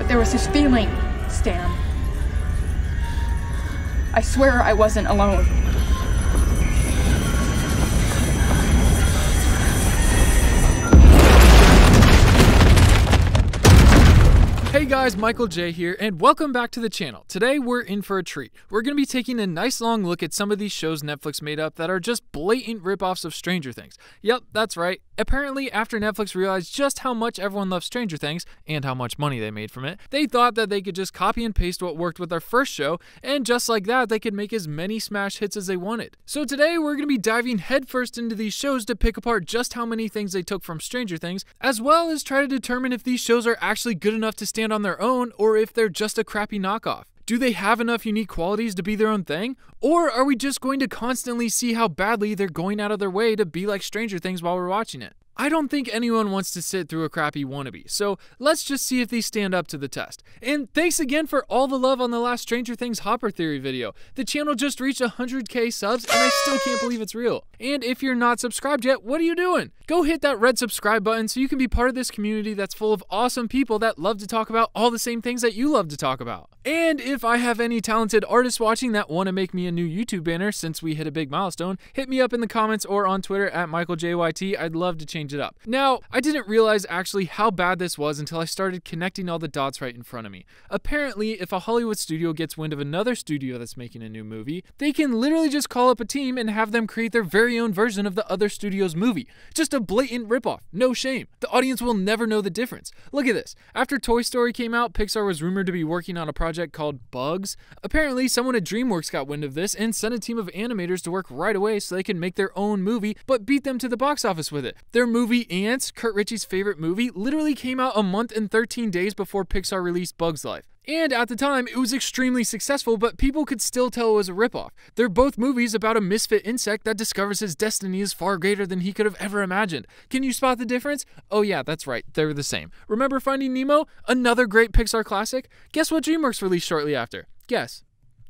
But there was this feeling, Stan. I swear I wasn't alone. Hey guys, Michael J here, and welcome back to the channel. Today we're in for a treat. We're going to be taking a nice long look at some of these shows Netflix made up that are just blatant ripoffs of Stranger Things. Yep, that's right. Apparently, after Netflix realized just how much everyone loves Stranger Things, and how much money they made from it, they thought that they could just copy and paste what worked with their first show, and just like that, they could make as many smash hits as they wanted. So today we're going to be diving headfirst into these shows to pick apart just how many things they took from Stranger Things, as well as try to determine if these shows are actually good enough to stand on their own, or if they're just a crappy knockoff. Do they have enough unique qualities to be their own thing? Or are we just going to constantly see how badly they're going out of their way to be like Stranger Things while we're watching it? I don't think anyone wants to sit through a crappy wannabe, so let's just see if these stand up to the test. And thanks again for all the love on the last Stranger Things Hopper Theory video. The channel just reached 100k subs and I still can't believe it's real. And if you're not subscribed yet, what are you doing? Go hit that red subscribe button so you can be part of this community that's full of awesome people that love to talk about all the same things that you love to talk about. And if I have any talented artists watching that want to make me a new YouTube banner since we hit a big milestone, hit me up in the comments or on Twitter at MichaelJYT. I'd love to change it up. Now, I didn't realize actually how bad this was until I started connecting all the dots right in front of me. Apparently, if a Hollywood studio gets wind of another studio that's making a new movie, they can literally just call up a team and have them create their very own version of the other studio's movie. Just a blatant ripoff. No shame. The audience will never know the difference. Look at this. After Toy Story came out, Pixar was rumored to be working on a project called Bugs. Apparently, someone at DreamWorks got wind of this and sent a team of animators to work right away so they could make their own movie, but beat them to the box office with it. Their movie Ants, Kurt Ritchie's favorite movie, literally came out a month and 13 days before Pixar released Bugs Life. And at the time, it was extremely successful, but people could still tell it was a ripoff. They're both movies about a misfit insect that discovers his destiny is far greater than he could have ever imagined. Can you spot the difference? Oh yeah, that's right, they're the same. Remember Finding Nemo? Another great Pixar classic? Guess what DreamWorks released shortly after? Guess.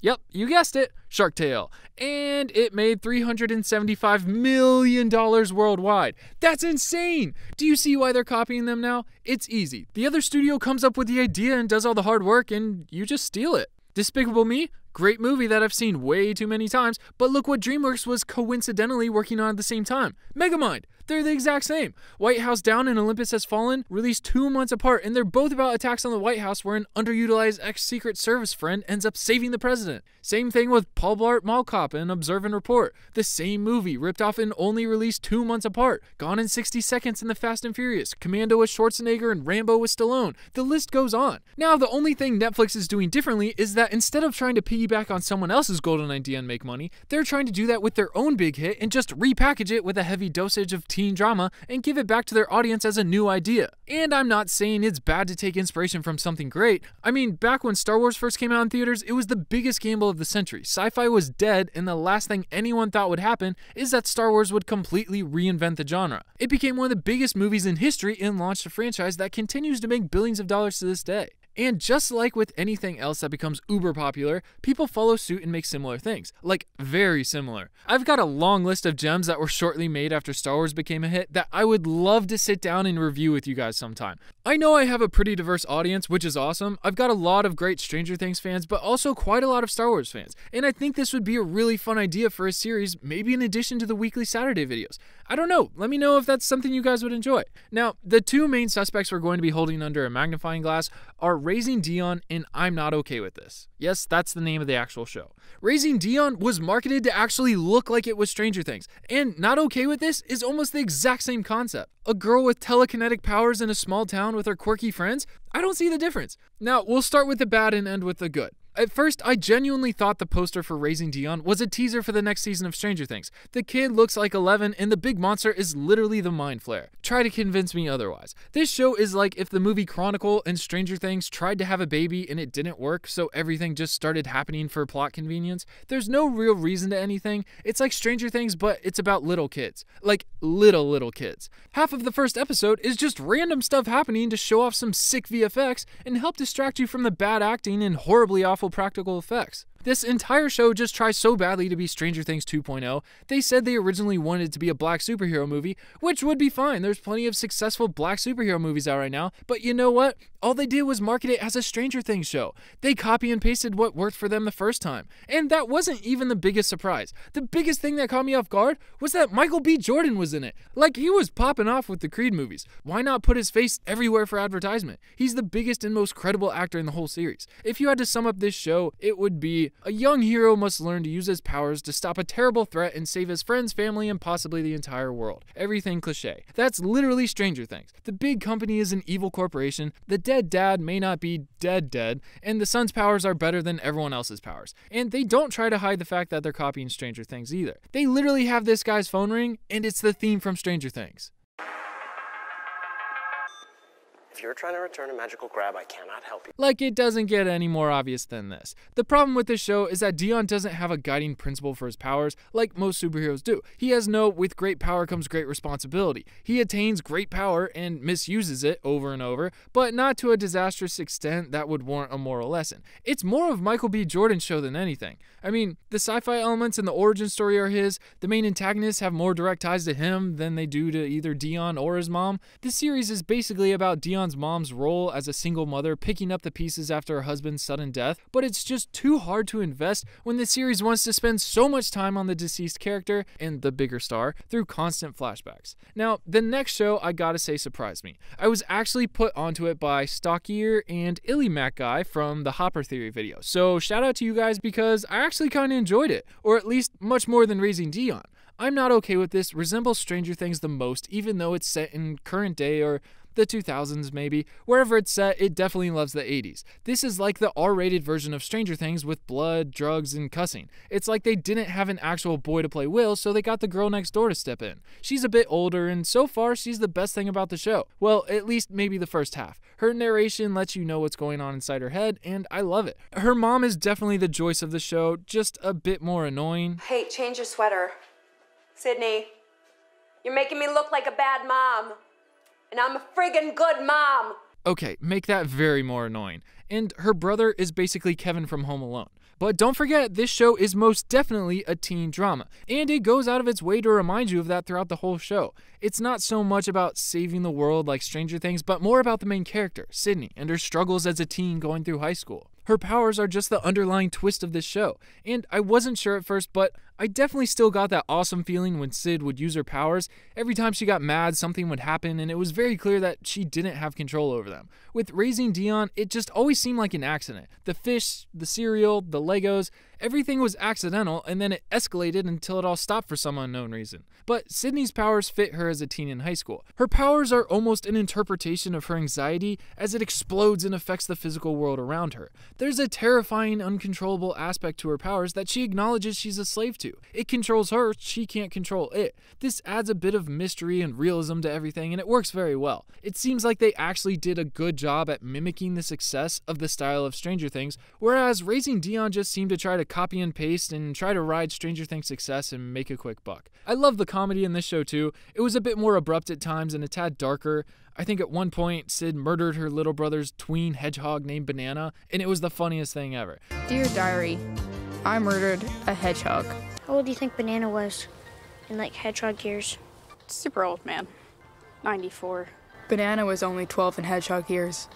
Yep, you guessed it, Shark Tale. And it made $375 million worldwide. That's insane! Do you see why they're copying them now? It's easy. The other studio comes up with the idea and does all the hard work, and you just steal it. Despicable Me? Great movie that I've seen way too many times, but look what DreamWorks was coincidentally working on at the same time. Megamind! They're the exact same. White House Down and Olympus Has Fallen released 2 months apart, and they're both about attacks on the White House where an underutilized ex-Secret Service friend ends up saving the president. Same thing with Paul Blart Mall Cop and Observe and Report. The same movie, ripped off and only released 2 months apart. Gone in 60 Seconds in The Fast and Furious. Commando with Schwarzenegger and Rambo with Stallone. The list goes on. Now, the only thing Netflix is doing differently is that instead of trying to piggyback on someone else's golden idea and make money, they're trying to do that with their own big hit and just repackage it with a heavy dosage of teen drama and give it back to their audience as a new idea. And I'm not saying it's bad to take inspiration from something great. I mean, back when Star Wars first came out in theaters, it was the biggest gamble of the century. Sci-fi was dead, and the last thing anyone thought would happen is that Star Wars would completely reinvent the genre. It became one of the biggest movies in history and launched a franchise that continues to make billions of dollars to this day. And just like with anything else that becomes uber popular, people follow suit and make similar things. Like, very similar. I've got a long list of gems that were shortly made after Star Wars became a hit that I would love to sit down and review with you guys sometime. I know I have a pretty diverse audience, which is awesome. I've got a lot of great Stranger Things fans, but also quite a lot of Star Wars fans. And I think this would be a really fun idea for a series, maybe in addition to the weekly Saturday videos. I don't know. Let me know if that's something you guys would enjoy. Now, the 2 main suspects we're going to be holding under a magnifying glass are Raising Dion and I'm Not Okay With This. Yes, that's the name of the actual show. Raising Dion was marketed to actually look like it was Stranger Things, and Not Okay With This is almost the exact same concept. A girl with telekinetic powers in a small town with her quirky friends? I don't see the difference. Now, we'll start with the bad and end with the good. At first, I genuinely thought the poster for Raising Dion was a teaser for the next season of Stranger Things. The kid looks like 11 and the big monster is literally the Mind Flayer. Try to convince me otherwise. This show is like if the movie Chronicle and Stranger Things tried to have a baby and it didn't work, so everything just started happening for plot convenience. There's no real reason to anything. It's like Stranger Things, but it's about little kids. Like little kids. Half of the first episode is just random stuff happening to show off some sick VFX and help distract you from the bad acting and horribly awful practical effects. This entire show just tries so badly to be Stranger Things 2.0. They said they originally wanted it to be a black superhero movie, which would be fine. There's plenty of successful black superhero movies out right now. But you know what? All they did was market it as a Stranger Things show. They copy and pasted what worked for them the first time. And that wasn't even the biggest surprise. The biggest thing that caught me off guard was that Michael B. Jordan was in it. Like, he was popping off with the Creed movies. Why not put his face everywhere for advertisement? He's the biggest and most credible actor in the whole series. If you had to sum up this show, it would be a young hero must learn to use his powers to stop a terrible threat and save his friends, family, and possibly the entire world. Everything cliche. That's literally Stranger Things. The big company is an evil corporation, the dead dad may not be dead, and the son's powers are better than everyone else's powers. And they don't try to hide the fact that they're copying Stranger Things either. They literally have this guy's phone ring, and it's the theme from Stranger Things. If you're trying to return a magical grab, I cannot help you. Like, it doesn't get any more obvious than this. The problem with this show is that Dion doesn't have a guiding principle for his powers like most superheroes do. He has no, with great power comes great responsibility. He attains great power and misuses it over and over, but not to a disastrous extent that would warrant a moral lesson. It's more of Michael B. Jordan's show than anything. I mean, the sci-fi elements and the origin story are his. The main antagonists have more direct ties to him than they do to either Dion or his mom. This series is basically about Dion's mom's role as a single mother picking up the pieces after her husband's sudden death, but it's just too hard to invest when the series wants to spend so much time on the deceased character and the bigger star through constant flashbacks. Now, the next show, I gotta say, surprised me. I was actually put onto it by Stockier and Illymac guy from the Hopper Theory video, so shout out to you guys because I actually kinda enjoyed it, or at least much more than Raising Dion. I'm not okay with this, resembles Stranger Things the most, even though it's set in current day or the 2000s maybe. Wherever it's set, it definitely loves the 80s. This is like the R-rated version of Stranger Things with blood, drugs, and cussing. It's like they didn't have an actual boy to play Will, so they got the girl next door to step in. She's a bit older, and so far she's the best thing about the show. Well, at least maybe the first half. Her narration lets you know what's going on inside her head, and I love it. Her mom is definitely the Joyce of the show, just a bit more annoying. Hey, change your sweater. Sydney, you're making me look like a bad mom. And I'm a friggin' good mom. Okay, make that very more annoying. And her brother is basically Kevin from Home Alone. But don't forget, this show is most definitely a teen drama, and it goes out of its way to remind you of that throughout the whole show. It's not so much about saving the world like Stranger Things, but more about the main character, Sydney, and her struggles as a teen going through high school. Her powers are just the underlying twist of this show, and I wasn't sure at first, but I definitely still got that awesome feeling when Sid would use her powers. Every time she got mad, something would happen, and it was very clear that she didn't have control over them. With Raising Dion, it just always seemed like an accident. The fish, the cereal, the Legos, everything was accidental, and then it escalated until it all stopped for some unknown reason. But Sydney's powers fit her as a teen in high school. Her powers are almost an interpretation of her anxiety as it explodes and affects the physical world around her. There's a terrifying, uncontrollable aspect to her powers that she acknowledges she's a slave to. It controls her, she can't control it. This adds a bit of mystery and realism to everything, and it works very well. It seems like they actually did a good job at mimicking the success of the style of Stranger Things, whereas Raising Dion just seemed to try to copy and paste and try to ride Stranger Things' success and make a quick buck. I love the comedy in this show too. It was a bit more abrupt at times and a tad darker. I think at one point, Sid murdered her little brother's tween hedgehog named Banana, and it was the funniest thing ever. Dear Diary, I murdered a hedgehog. How old do you think Banana was in, like, hedgehog years? Super old, man. 94. Banana was only 12 in hedgehog years.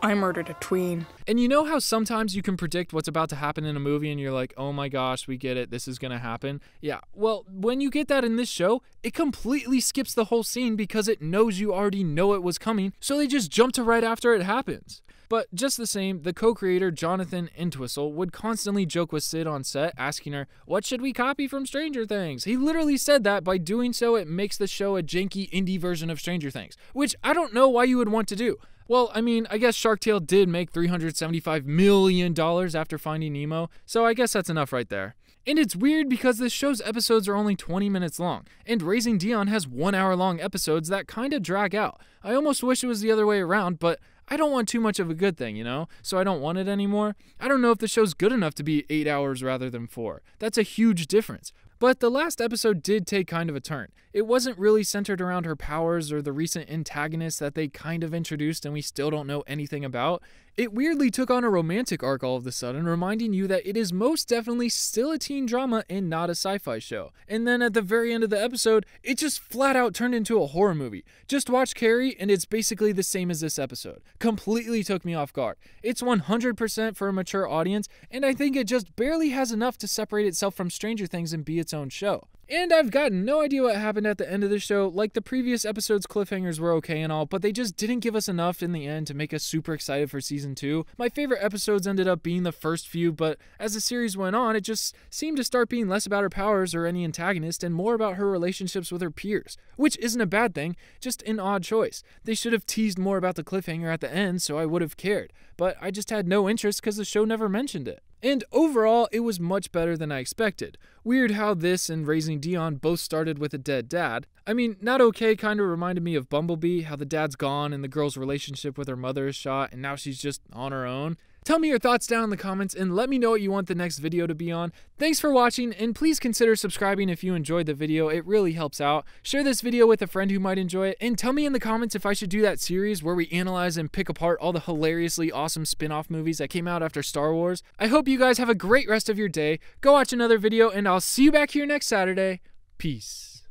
I murdered a tween. And you know how sometimes you can predict what's about to happen in a movie and you're like, oh my gosh, we get it, this is gonna happen? Yeah, well, when you get that in this show, it completely skips the whole scene because it knows you already know it was coming, so they just jump to right after it happens. But just the same, the co-creator Jonathan Entwistle would constantly joke with Sid on set, asking her, what should we copy from Stranger Things? He literally said that by doing so, it makes the show a janky indie version of Stranger Things, which I don't know why you would want to do. Well, I mean, I guess Shark Tale did make $375 million after Finding Nemo, so I guess that's enough right there. And it's weird because this show's episodes are only 20 minutes long, and Raising Dion has 1 hour long episodes that kinda drag out. I almost wish it was the other way around, but I don't want too much of a good thing, you know? So I don't want it anymore. I don't know if the show's good enough to be 8 hours rather than 4. That's a huge difference. But the last episode did take kind of a turn. It wasn't really centered around her powers or the recent antagonist that they kind of introduced and we still don't know anything about. It weirdly took on a romantic arc all of a sudden, reminding you that it is most definitely still a teen drama and not a sci-fi show. And then at the very end of the episode, it just flat out turned into a horror movie. Just watch Carrie and it's basically the same as this episode. Completely took me off guard. It's 100% for a mature audience, and I think it just barely has enough to separate itself from Stranger Things and be its own show. And I've gotten no idea what happened at the end of the show. Like, the previous episode's cliffhangers were okay and all, but they just didn't give us enough in the end to make us super excited for season 2. My favorite episodes ended up being the first few, but as the series went on, it just seemed to start being less about her powers or any antagonist and more about her relationships with her peers, which isn't a bad thing, just an odd choice. They should have teased more about the cliffhanger at the end so I would have cared, but I just had no interest because the show never mentioned it. And overall, it was much better than I expected. Weird how this and Raising Dion both started with a dead dad. I mean, Not Okay kind of reminded me of Bumblebee, how the dad's gone and the girl's relationship with her mother is shot and now she's just on her own. Tell me your thoughts down in the comments and let me know what you want the next video to be on. Thanks for watching, and please consider subscribing if you enjoyed the video. It really helps out. Share this video with a friend who might enjoy it, and tell me in the comments if I should do that series where we analyze and pick apart all the hilariously awesome spin-off movies that came out after Star Wars. I hope you guys have a great rest of your day. Go watch another video, and I'll see you back here next Saturday. Peace.